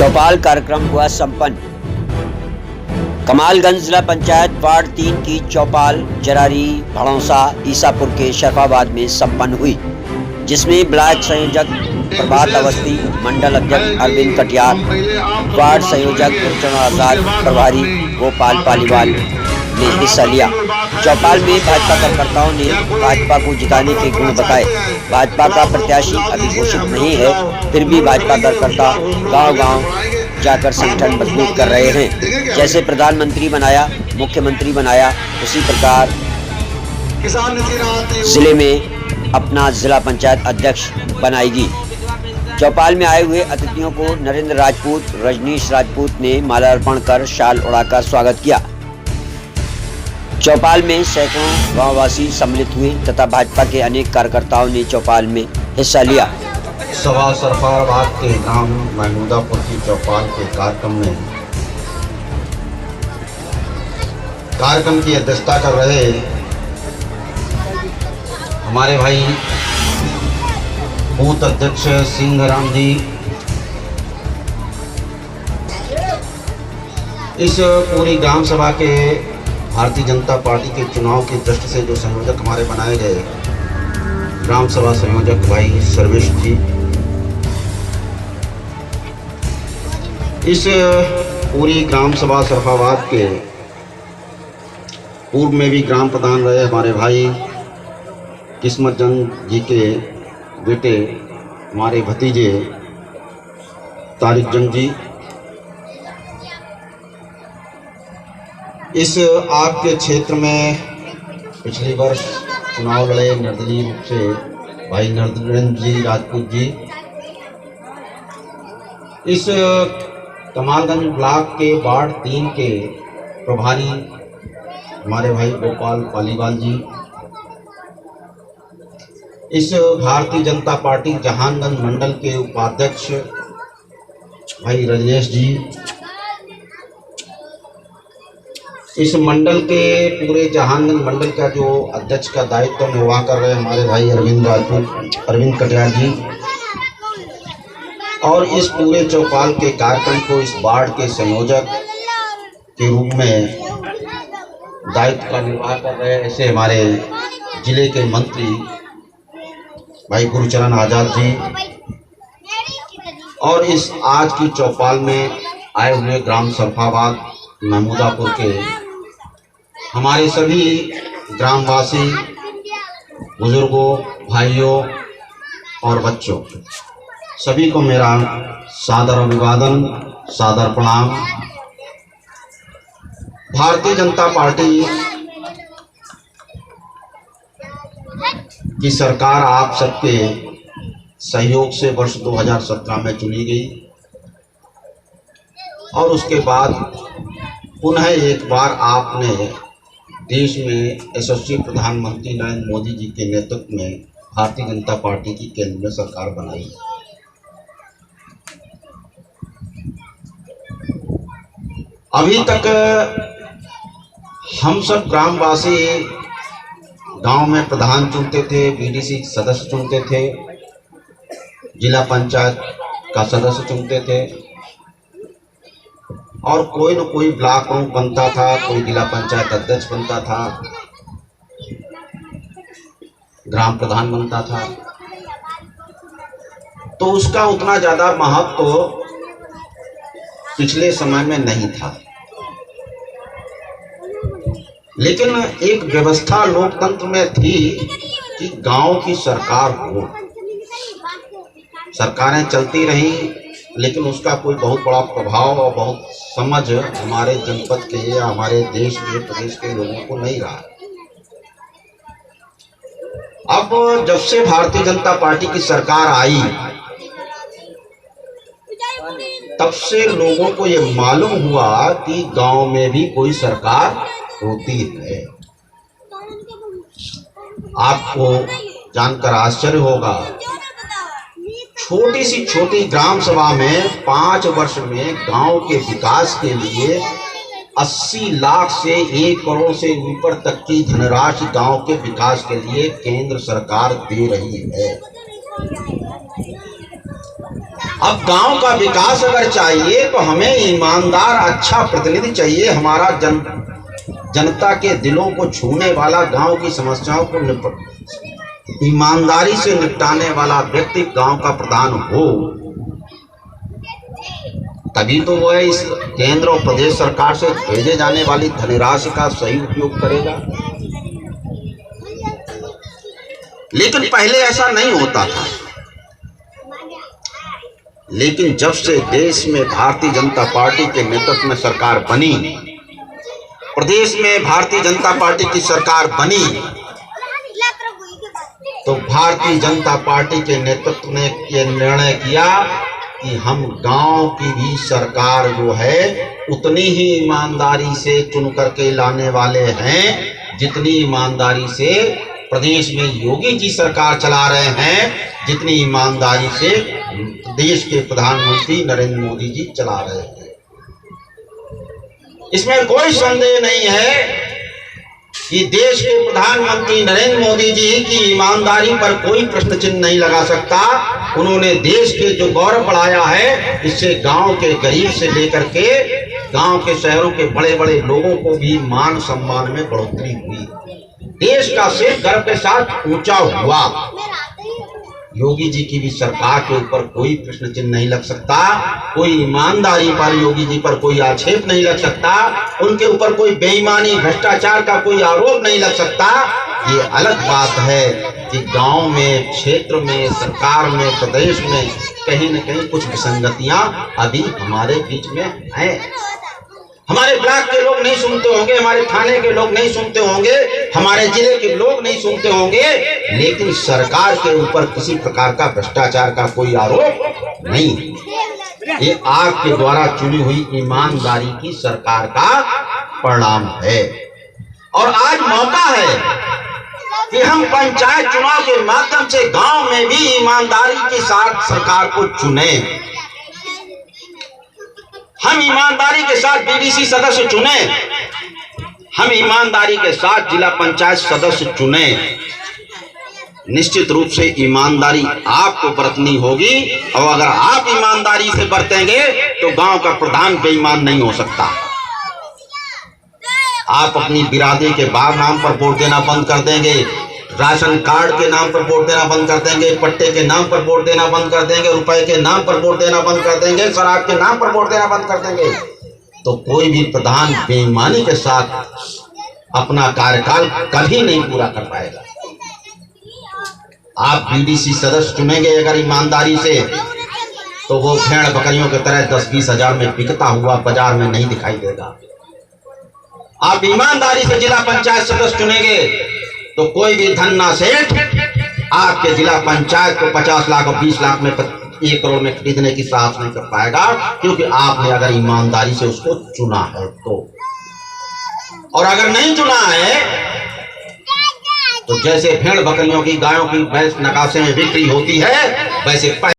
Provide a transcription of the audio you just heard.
चौपाल कार्यक्रम हुआ संपन्न। कमालगंज जिला पंचायत वार्ड 3 की चौपाल जरारी भड़ौसा ईसापुर के शरफाबाद में संपन्न हुई, जिसमें ब्लॉक संयोजक प्रभात अवस्थी, मंडल अध्यक्ष अरविंद कटियार, वार्ड संयोजक गुरचरण आजाद, प्रभारी गोपाल पालीवाल ने हिस्सा लिया। चौपाल में भाजपा कार्यकर्ताओं ने भाजपा को जिताने के गुण बताए। भाजपा का प्रत्याशी अभी घोषित नहीं है, फिर भी भाजपा कार्यकर्ता गांव-गांव जाकर संगठन मजबूत कर रहे हैं। जैसे प्रधानमंत्री बनाया, मुख्यमंत्री बनाया, उसी प्रकार जिले में अपना जिला पंचायत अध्यक्ष बनाएगी। चौपाल में आए हुए अतिथियों को नरेंद्र राजपूत, रजनीश राजपूत ने माल्यार्पण कर शाल उड़ाकर स्वागत किया। चौपाल में सैकड़ों गांववासी सम्मिलित हुए तथा भाजपा के अनेक कार्यकर्ताओं ने चौपाल में हिस्सा लिया। सवा सरफाबाद के ग्राम महमूदापुर की चौपाल के कार्यक्रम की अध्यक्षता कर रहे हमारे भाई बूथ अध्यक्ष सिंहराम जी, इस पूरी ग्राम सभा के भारतीय जनता पार्टी के चुनाव की दृष्टि से जो संयोजक हमारे बनाए गए, ग्राम सभा संयोजक भाई सर्वेश जी, इस पूरी ग्राम सभा सरफाबाद के पूर्व में भी ग्राम प्रधान रहे हमारे भाई किस्मत चंद जी के बेटे, हमारे भतीजे तारिक जंग जी, इस आपके क्षेत्र में पिछले वर्ष चुनाव लड़े निर्दलीय रूप से भाई नरेंद्र जी राजपूत जी, इस कमालगंज ब्लॉक के वार्ड 3 के प्रभारी हमारे भाई गोपाल पालीवाल जी, इस भारतीय जनता पार्टी जहानगंज मंडल के उपाध्यक्ष भाई रजनीश जी, इस मंडल के पूरे जहानगंज मंडल का जो अध्यक्ष का दायित्व निर्वाह कर रहे हमारे भाई अरविंद कटियार जी, और इस पूरे चौपाल के कार्यक्रम को इस वार्ड के संयोजक के रूप में दायित्व का निर्वाह कर रहे ऐसे हमारे जिले के मंत्री भाई गुरचरण आजाद जी, और इस आज की चौपाल में आए हुए ग्राम सरफाबाद महमूदापुर के हमारे सभी ग्रामवासी, बुजुर्गों, भाइयों और बच्चों, सभी को मेरा सादर अभिवादन, सादर प्रणाम। भारतीय जनता पार्टी की सरकार आप सबके सहयोग से वर्ष 2017 में चुनी गई, और उसके बाद पुनः एक बार आपने देश में यशस्वी प्रधानमंत्री नरेंद्र मोदी जी के नेतृत्व में भारतीय जनता पार्टी की केंद्र में सरकार बनाई। अभी तक हम सब ग्रामवासी गांव में प्रधान चुनते थे, बीडीसी सदस्य चुनते थे, जिला पंचायत का सदस्य चुनते थे, और कोई न कोई ब्लॉक प्रमुख बनता था, कोई जिला पंचायत अध्यक्ष बनता था, ग्राम प्रधान बनता था। तो उसका उतना ज़्यादा महत्व पिछले समय में नहीं था, लेकिन एक व्यवस्था लोकतंत्र में थी कि गांव की सरकार हो। सरकारें चलती रहीं, लेकिन उसका कोई बहुत बड़ा प्रभाव और बहुत समझ हमारे जनपद के या हमारे देश के प्रदेश के लोगों को नहीं रहा। अब जब से भारतीय जनता पार्टी की सरकार आई, तब से लोगों को ये मालूम हुआ कि गांव में भी कोई सरकार होती है। आपको जानकर आश्चर्य होगा, छोटी सी छोटी ग्राम सभा में 5 वर्ष में गांव के विकास के लिए 80 लाख से 1 करोड़ से ऊपर तक की धनराशि गांव के विकास के लिए केंद्र सरकार दे रही है। अब गांव का विकास अगर चाहिए तो हमें ईमानदार अच्छा प्रतिनिधि चाहिए। हमारा जनता के दिलों को छूने वाला, गांव की समस्याओं को ईमानदारी से निपटाने वाला व्यक्ति गांव का प्रधान हो, तभी तो वह इस केंद्र और प्रदेश सरकार से भेजे जाने वाली धनराशि का सही उपयोग करेगा। लेकिन पहले ऐसा नहीं होता था। लेकिन जब से देश में भारतीय जनता पार्टी के नेतृत्व में सरकार बनी, प्रदेश में भारतीय जनता पार्टी की सरकार बनी, तो भारतीय जनता पार्टी के नेतृत्व ने ये निर्णय किया कि हम गांव की भी सरकार जो है उतनी ही ईमानदारी से चुन करके लाने वाले हैं जितनी ईमानदारी से प्रदेश में योगी जी सरकार चला रहे हैं, जितनी ईमानदारी से देश के प्रधानमंत्री नरेंद्र मोदी जी चला रहे हैं। इसमें कोई संदेह नहीं है कि देश के प्रधानमंत्री नरेंद्र मोदी जी की ईमानदारी पर कोई प्रश्न चिन्ह नहीं लगा सकता। उन्होंने देश के जो गौरव बढ़ाया है, इससे गांव के गरीब से लेकर के गांव के शहरों के बड़े बड़े लोगों को भी मान सम्मान में बढ़ोतरी हुई। देश का सिर गर्व के साथ ऊंचा हुआ। योगी जी की भी सरकार के ऊपर कोई प्रश्न चिन्ह नहीं लग सकता। कोई ईमानदारी पर योगी जी पर कोई आक्षेप नहीं लग सकता। उनके ऊपर कोई बेईमानी, भ्रष्टाचार का कोई आरोप नहीं लग सकता। ये अलग बात है कि गांव में, क्षेत्र में, सरकार में, प्रदेश में कहीं न कहीं कुछ विसंगतियां अभी हमारे बीच में हैं। हमारे ब्लॉक के लोग नहीं सुनते होंगे, हमारे थाने के लोग नहीं सुनते होंगे, हमारे जिले के लोग नहीं सुनते होंगे, लेकिन सरकार के ऊपर किसी प्रकार का भ्रष्टाचार का कोई आरोप नहीं। ये आपके द्वारा चुनी हुई ईमानदारी की सरकार का परिणाम है। और आज मौका है कि हम पंचायत चुनाव के माध्यम से गांव में भी ईमानदारी के साथ सरकार को चुने। हम ईमानदारी के साथ बीडीसी सदस्य चुने, हम ईमानदारी के साथ जिला पंचायत सदस्य चुने। निश्चित रूप से ईमानदारी आपको बरतनी होगी, और अगर आप ईमानदारी से बरतेंगे तो गांव का प्रधान बेईमान नहीं हो सकता। आप अपनी बिरादरी के बाद नाम पर वोट देना बंद कर देंगे, राशन कार्ड के नाम पर वोट देना बंद कर देंगे, पट्टे के नाम पर वोट देना बंद कर देंगे, रुपए के नाम पर वोट देना बंद कर देंगे, शराब के नाम पर वोट देना बंद कर देंगे, तो कोई भी प्रधान बेईमानी के साथ अपना कार्यकाल कभी नहीं पूरा कर पाएगा। आप बीडीसी सदस्य चुनेंगे अगर ईमानदारी से, तो वो भेड़ बकरियों की तरह 10-20 हजार में बिकता हुआ बाजार में नहीं दिखाई देगा। आप ईमानदारी से जिला पंचायत सदस्य चुनेंगे तो कोई भी धन्ना सेठ आपके जिला पंचायत को 50 लाख और 20 लाख में 1 करोड़ में खरीदने की साहस नहीं कर पाएगा, क्योंकि आपने अगर ईमानदारी से उसको चुना है तो। और अगर नहीं चुना है तो जैसे भेड़ बकरियों की, गायों की भैंस नकाशे में बिक्री होती है, वैसे